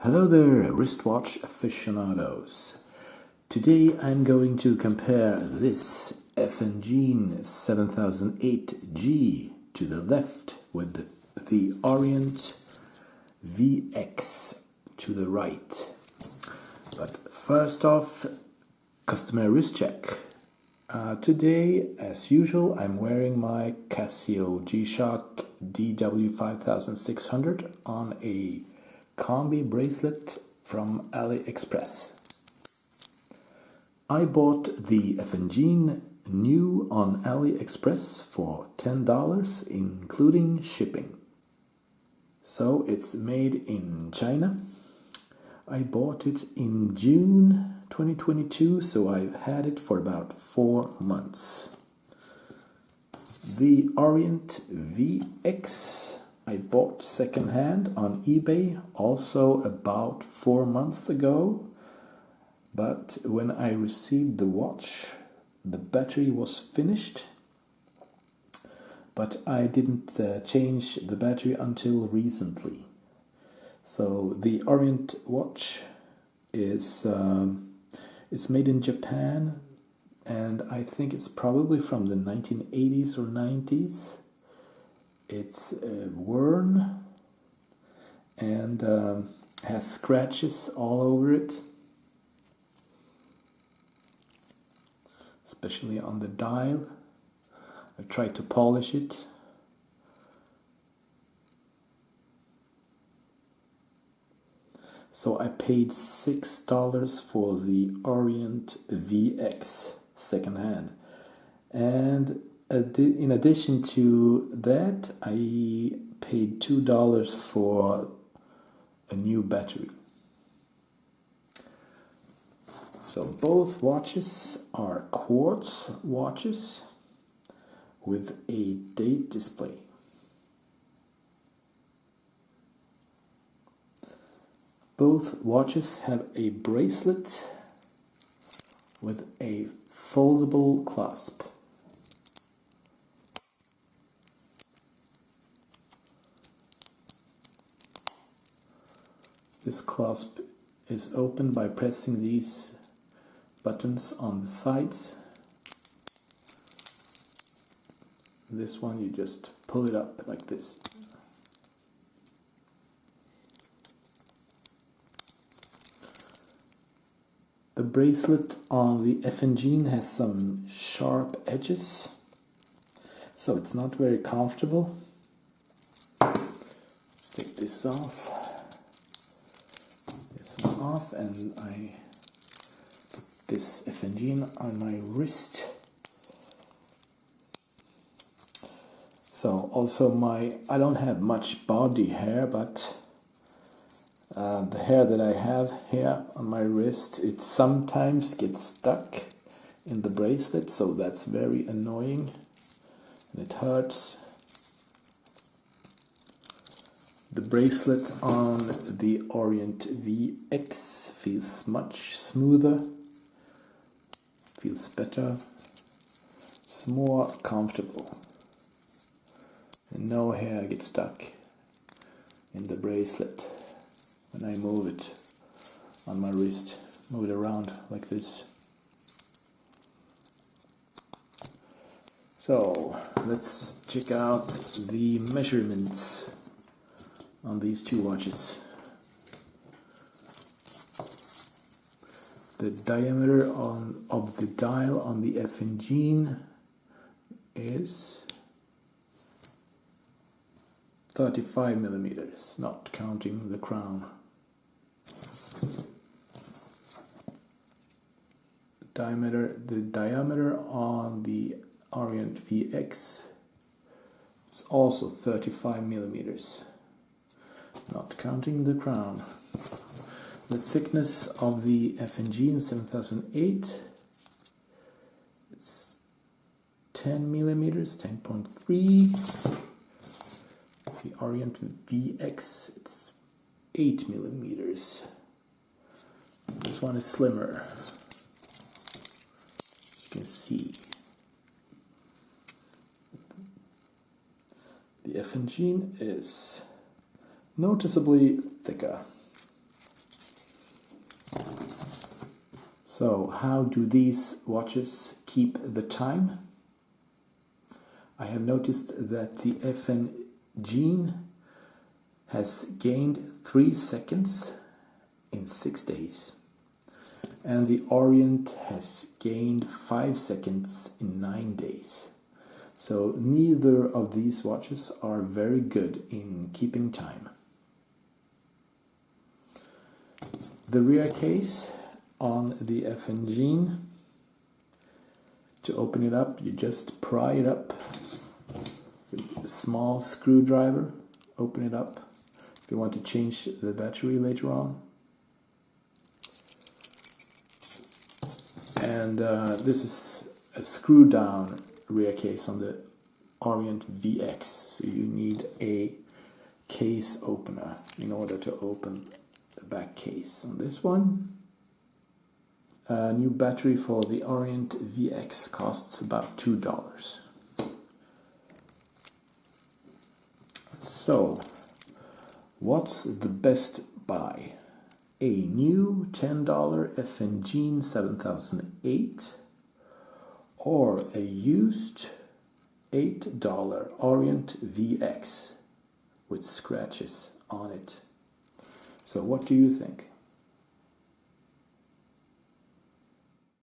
Hello there, wristwatch aficionados. Today I'm going to compare this Fngeen 7008G to the left with the Orient Vx to the right. But first off, customary wrist check. Today, as usual, I'm wearing my Casio G-Shock DW5600 on a combi bracelet from AliExpress. I bought the Fngeen new on AliExpress for $10, including shipping. So it's made in China. I bought it in June 2022, so I've had it for about 4 months. The Orient Vx I bought secondhand on eBay also about 4 months ago, but when I received the watch, the battery was finished, but I didn't change the battery until recently. So the Orient watch is it's made in Japan, and I think it's probably from the 1980s or 90s. It's worn and has scratches all over it, especially on the dial. I tried to polish it. So I paid $6 for the Orient Vx secondhand, and in addition to that, I paid $2 for a new battery. So both watches are quartz watches with a date display. Both watches have a bracelet with a foldable clasp. This clasp is opened by pressing these buttons on the sides. This one you just pull it up like this. The bracelet on the Fngeen has some sharp edges, so it's not very comfortable. Let's take this off. Off, and I put this Fngeen on my wrist. So also I don't have much body hair, but the hair that I have here on my wrist, it sometimes gets stuck in the bracelet, so that's very annoying and it hurts. The bracelet on the Orient Vx feels much smoother, feels better, it's more comfortable, and no hair gets stuck in the bracelet when I move it on my wrist, move it around like this. So let's check out the measurements on these two watches. The diameter of the dial on the Fngeen is 35 millimeters, not counting the crown. The diameter on the Orient Vx is also 35 millimeters. Not counting the crown. The thickness of the Fngeen 7008, it's 10 millimeters, 10.3. The Orient Vx, it's 8 millimeters. This one is slimmer, as you can see. The Fngeen is noticeably thicker. So how do these watches keep the time? I have noticed that the Fngeen has gained 3 seconds in 6 days, and the Orient has gained 5 seconds in 9 days. So neither of these watches are very good in keeping time. The rear case on the Fngeen, to open it up, you just pry it up with a small screwdriver. Open it up if you want to change the battery later on. And this is a screw down rear case on the Orient Vx, so you need a case opener in order to open the back case on this one. A new battery for the Orient Vx costs about $2. So, what's the best buy? A new $10 Fngeen 7008 or a used $8 Orient Vx with scratches on it? So what do you think?